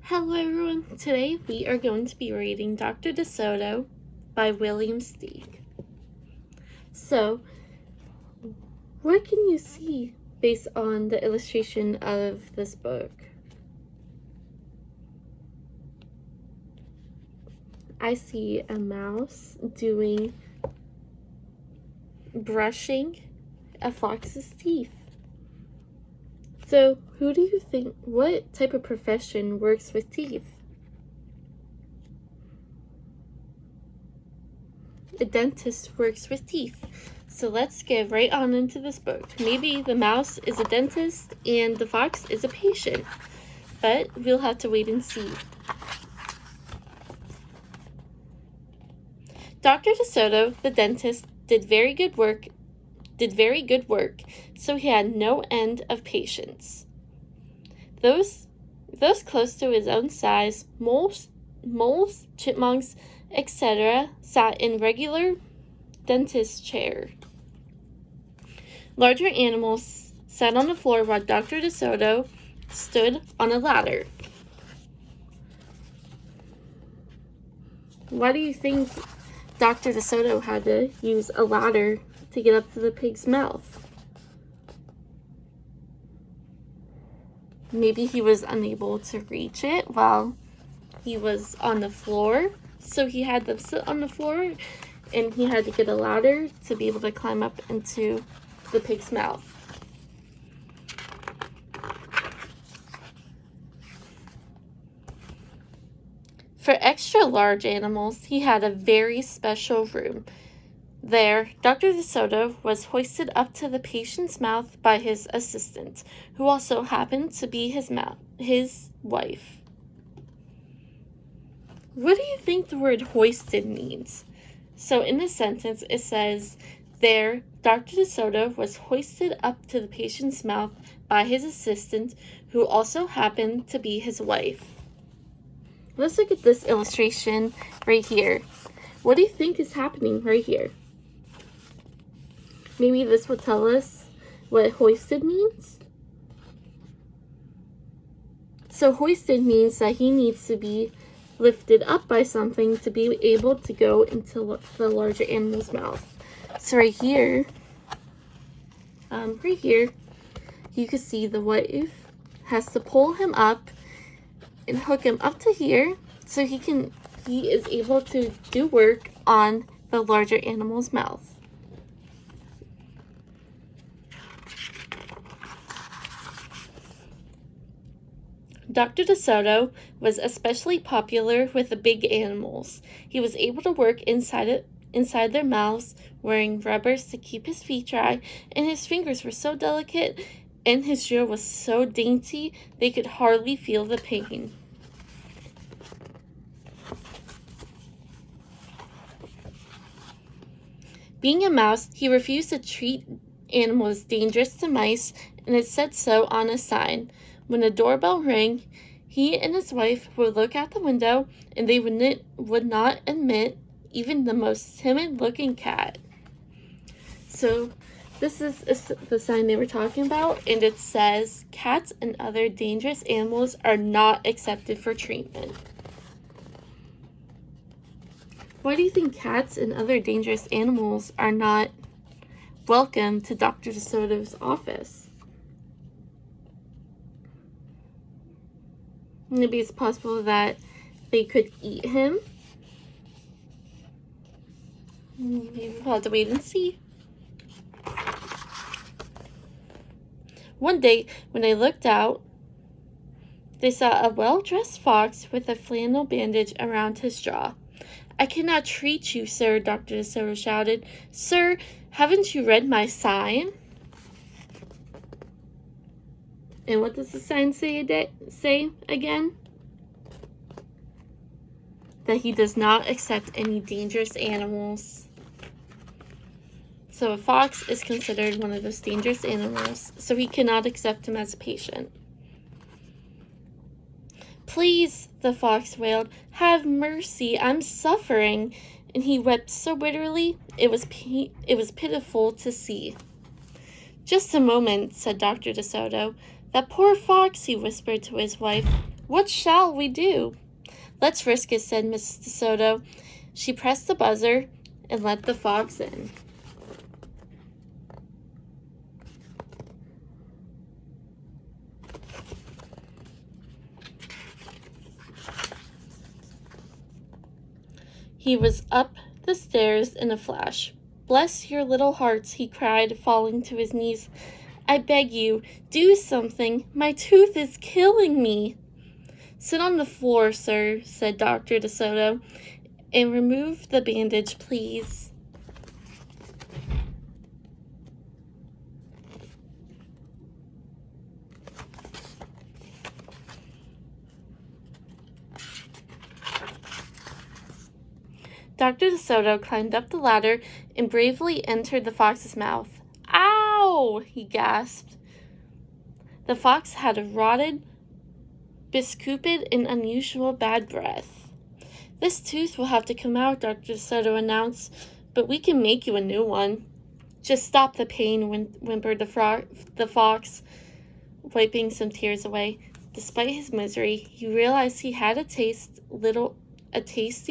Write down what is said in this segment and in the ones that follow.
Hello everyone, today we are going to be reading Dr. DeSoto by William Steig. So, what can you see based on the illustration of this book? I see a mouse brushing a fox's teeth. So, what type of profession works with teeth? A dentist works with teeth. So let's get right on into this book. Maybe the mouse is a dentist and the fox is a patient, but we'll have to wait and see. Dr. DeSoto, the dentist, did very good work, so he had no end of patients. Those close to his own size, moles, chipmunks, etc., sat in regular dentist chair. Larger animals sat on the floor while Dr. DeSoto stood on a ladder. Why do you think Dr. DeSoto had to use a ladder to get up to the pig's mouth? Maybe he was unable to reach it while he was on the floor, so he had them sit on the floor and he had to get a ladder to be able to climb up into the pig's mouth. For extra large animals, he had a very special room. There, Dr. DeSoto was hoisted up to the patient's mouth by his assistant, who also happened to be his wife. What do you think the word hoisted means? So in this sentence, it says, there, Dr. DeSoto was hoisted up to the patient's mouth by his assistant, who also happened to be his wife. Let's look at this illustration right here. What do you think is happening right here? Maybe this will tell us what hoisted means. So hoisted means that he needs to be lifted up by something to be able to go into the larger animal's mouth. So right here, you can see the wife has to pull him up and hook him up to here so he is able to do work on the larger animal's mouth. Dr. DeSoto was especially popular with the big animals. He was able to work inside their mouths, wearing rubbers to keep his feet dry, and his fingers were so delicate and his jaw was so dainty they could hardly feel the pain. Being a mouse, he refused to treat animals dangerous to mice, and it said so on a sign. When the doorbell rang, he and his wife would look out the window, and they would not admit even the most timid-looking cat. So this is the sign they were talking about, and it says, cats and other dangerous animals are not accepted for treatment. Why do you think cats and other dangerous animals are not welcome to Dr. DeSoto's office? Maybe it's possible that they could eat him. Maybe we'll have to wait and see. One day, when they looked out, they saw a well-dressed fox with a flannel bandage around his jaw. I cannot treat you, sir, Dr. DeSoto shouted. Sir, haven't you read my sign? And what does the sign say again? That he does not accept any dangerous animals. So a fox is considered one of those dangerous animals, so he cannot accept him as a patient. Please, the fox wailed, have mercy, I'm suffering. And he wept so bitterly, it was pitiful to see. Just a moment, said Dr. DeSoto. That poor fox, he whispered to his wife. What shall we do?" "Let's risk it," said Mrs. DeSoto. She pressed the buzzer and let the fox in. He was up the stairs in a flash. "Bless your little hearts," he cried, falling to his knees. "I beg you, do something. My tooth is killing me." "Sit on the floor, sir," said Dr. DeSoto, "and remove the bandage, please." Dr. DeSoto climbed up the ladder and bravely entered the fox's mouth. "Ow!" he gasped. The fox had a rotted, bescooped, and unusual bad breath. "This tooth will have to come out," Dr. DeSoto announced, "but we can make you a new one." "Just stop the pain," whimpered the fox, wiping some tears away. Despite his misery, he realized he had a tasty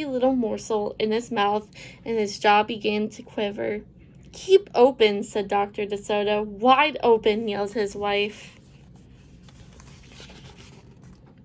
little morsel in his mouth, and his jaw began to quiver. "Keep open," said Dr. DeSoto. "Wide open," yelled his wife.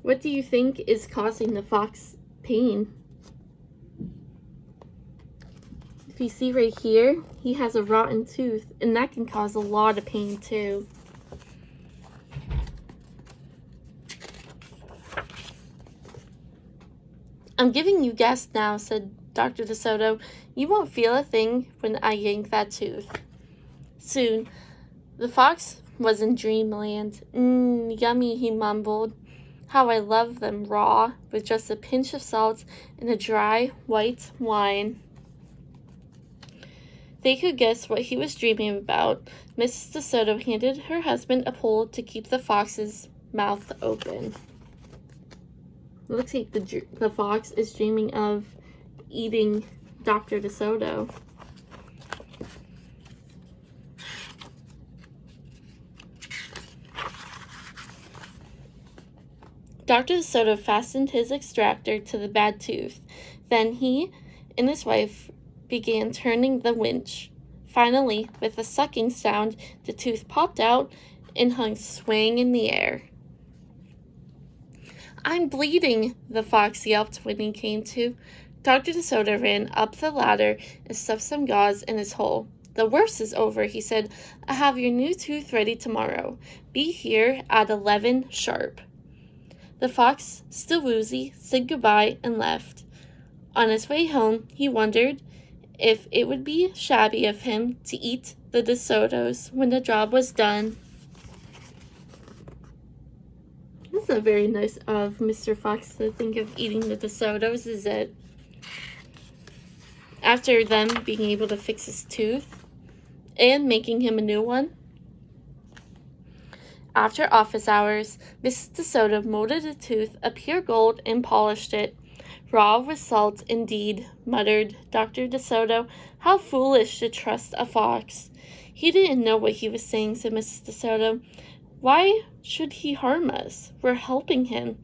What do you think is causing the fox pain? If you see right here, he has a rotten tooth, and that can cause a lot of pain too. "I'm giving you gas now," said Dr. DeSoto. "You won't feel a thing when I yank that tooth." Soon, the fox was in dreamland. Yummy," he mumbled. "How I love them raw, with just a pinch of salt and a dry, white wine." They could guess what he was dreaming about. Mrs. DeSoto handed her husband a pole to keep the fox's mouth open. It looks like the fox is dreaming of eating Dr. DeSoto. Dr. DeSoto fastened his extractor to the bad tooth. Then he and his wife began turning the winch. Finally, with a sucking sound, the tooth popped out and hung swaying in the air. "I'm bleeding," the fox yelped when he came to. Dr. DeSoto ran up the ladder and stuffed some gauze in his hole. "The worst is over," he said. "I have your new tooth ready tomorrow. Be here at 11 sharp." The fox, still woozy, said goodbye and left. On his way home, he wondered if it would be shabby of him to eat the DeSotos when the job was done. This is not very nice of Mr. Fox to think of eating the DeSotos, is it? After them being able to fix his tooth and making him a new one. After office hours, Mrs. DeSoto molded the tooth of pure gold and polished it. "Raw with salt, indeed," muttered Dr. DeSoto. "How foolish to trust a fox." "He didn't know what he was saying," said Mrs. DeSoto. "Why should he harm us? We're helping him."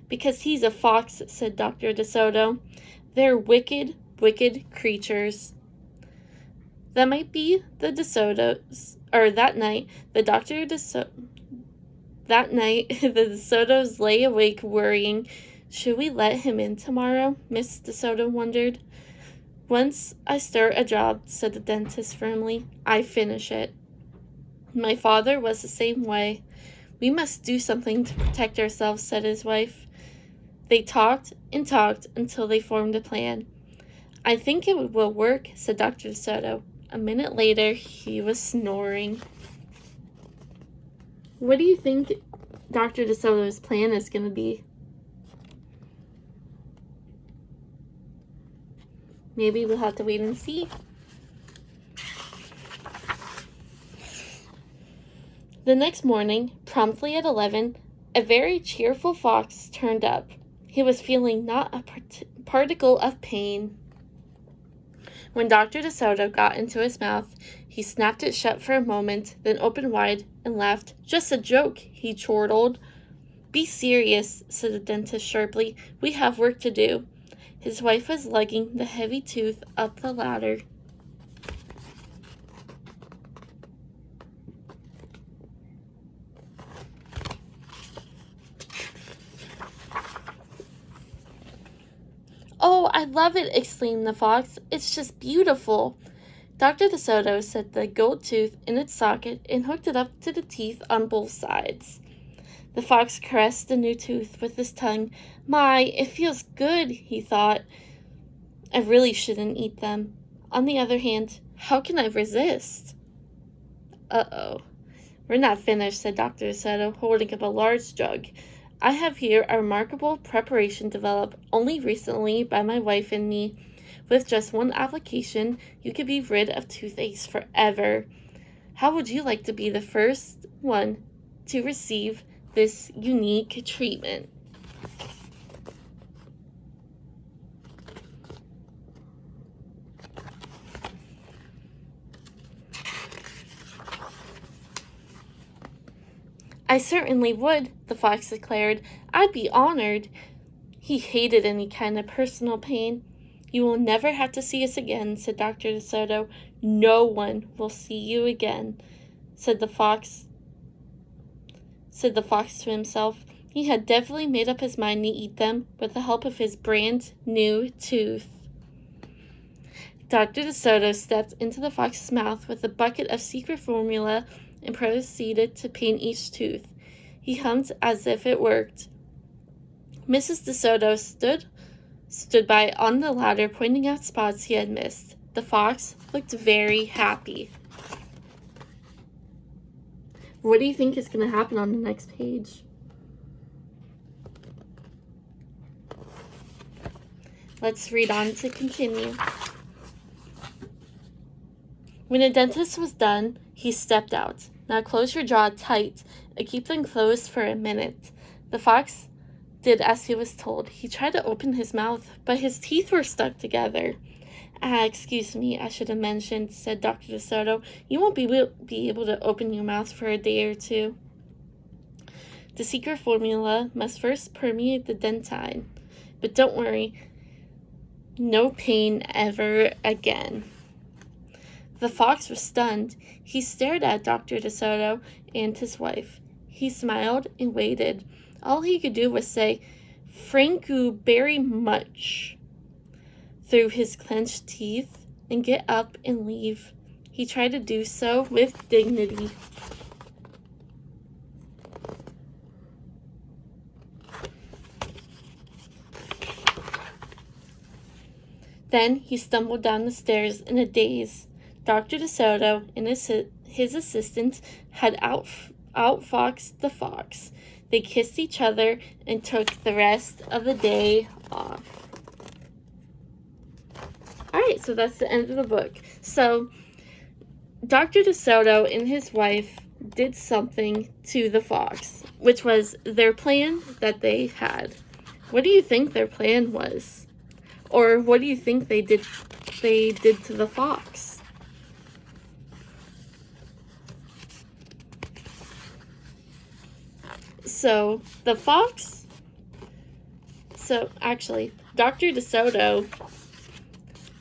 "Because he's a fox," said Dr. DeSoto. "They're wicked, wicked creatures." That night, the DeSotos lay awake worrying. "Should we let him in tomorrow?" Miss DeSoto wondered. "Once I start a job," said the dentist firmly, "I finish it. My father was the same way." "We must do something to protect ourselves," said his wife. They talked and talked until they formed a plan. "I think it will work," said Dr. DeSoto. A minute later, he was snoring. What do you think Dr. DeSoto's plan is going to be? Maybe we'll have to wait and see. The next morning, promptly at 11, a very cheerful fox turned up. He was feeling not a particle of pain. When Dr. DeSoto got into his mouth, he snapped it shut for a moment, then opened wide and laughed. "Just a joke," he chortled. "Be serious," said the dentist sharply. "We have work to do." His wife was lugging the heavy tooth up the ladder. "Oh, I love it," exclaimed the fox. "It's just beautiful." Dr. DeSoto set the gold tooth in its socket and hooked it up to the teeth on both sides. The fox caressed the new tooth with his tongue. "My, it feels good," he thought. "I really shouldn't eat them. On the other hand, how can I resist?" "Uh-oh. We're not finished," said Dr. DeSoto, holding up a large jug. "I have here a remarkable preparation developed only recently by my wife and me. With just one application, you could be rid of toothaches forever. How would you like to be the first one to receive this unique treatment?" "I certainly would," the fox declared. "I'd be honored." He hated any kind of personal pain. "You will never have to see us again," said Dr. DeSoto. "No one will see you again," said the fox to himself. He had definitely made up his mind to eat them with the help of his brand new tooth. Dr. DeSoto stepped into the fox's mouth with a bucket of secret formula and proceeded to paint each tooth. He hummed as if it worked. Mrs. DeSoto stood by on the ladder, pointing out spots he had missed. The fox looked very happy. What do you think is going to happen on the next page? Let's read on to continue. When the dentist was done, he stepped out. "Now close your jaw tight and keep them closed for a minute." The fox did as he was told. He tried to open his mouth, but his teeth were stuck together. Excuse me, I should have mentioned," said Dr. DeSoto. "You won't be able to open your mouth for a day or two. The secret formula must first permeate the dentine. But don't worry, no pain ever again." The fox was stunned. He stared at Dr. DeSoto and his wife. He smiled and waited. All he could do was say, "Thank you very much," through his clenched teeth, and get up and leave. He tried to do so with dignity. Then he stumbled down the stairs in a daze. Dr. DeSoto and his assistant had outfoxed the fox. They kissed each other and took the rest of the day off. Alright, so that's the end of the book. So, Dr. DeSoto and his wife did something to the fox, which was their plan that they had. What do you think their plan was? Or what do you think they did to the fox? So, actually, Dr. DeSoto,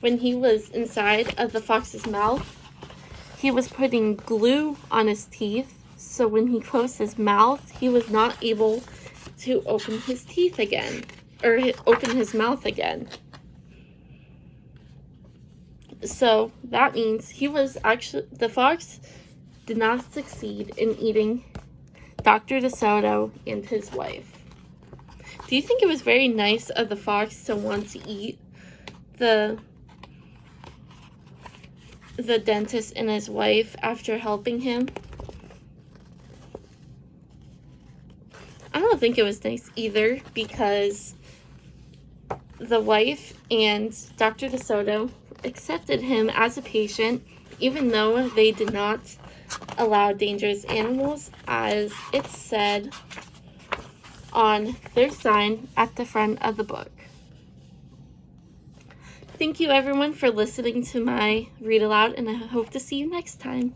when he was inside of the fox's mouth, he was putting glue on his teeth, so when he closed his mouth, he was not able to open his teeth again, or open his mouth again. So that means the fox did not succeed in eating Dr. DeSoto and his wife. Do you think it was very nice of the fox to want to eat the dentist and his wife after helping him? I don't think it was nice either, because the wife and Dr. DeSoto accepted him as a patient, even though they did not allow dangerous animals, as it said on their sign at the front of the book. Thank you everyone for listening to my read aloud, and I hope to see you next time.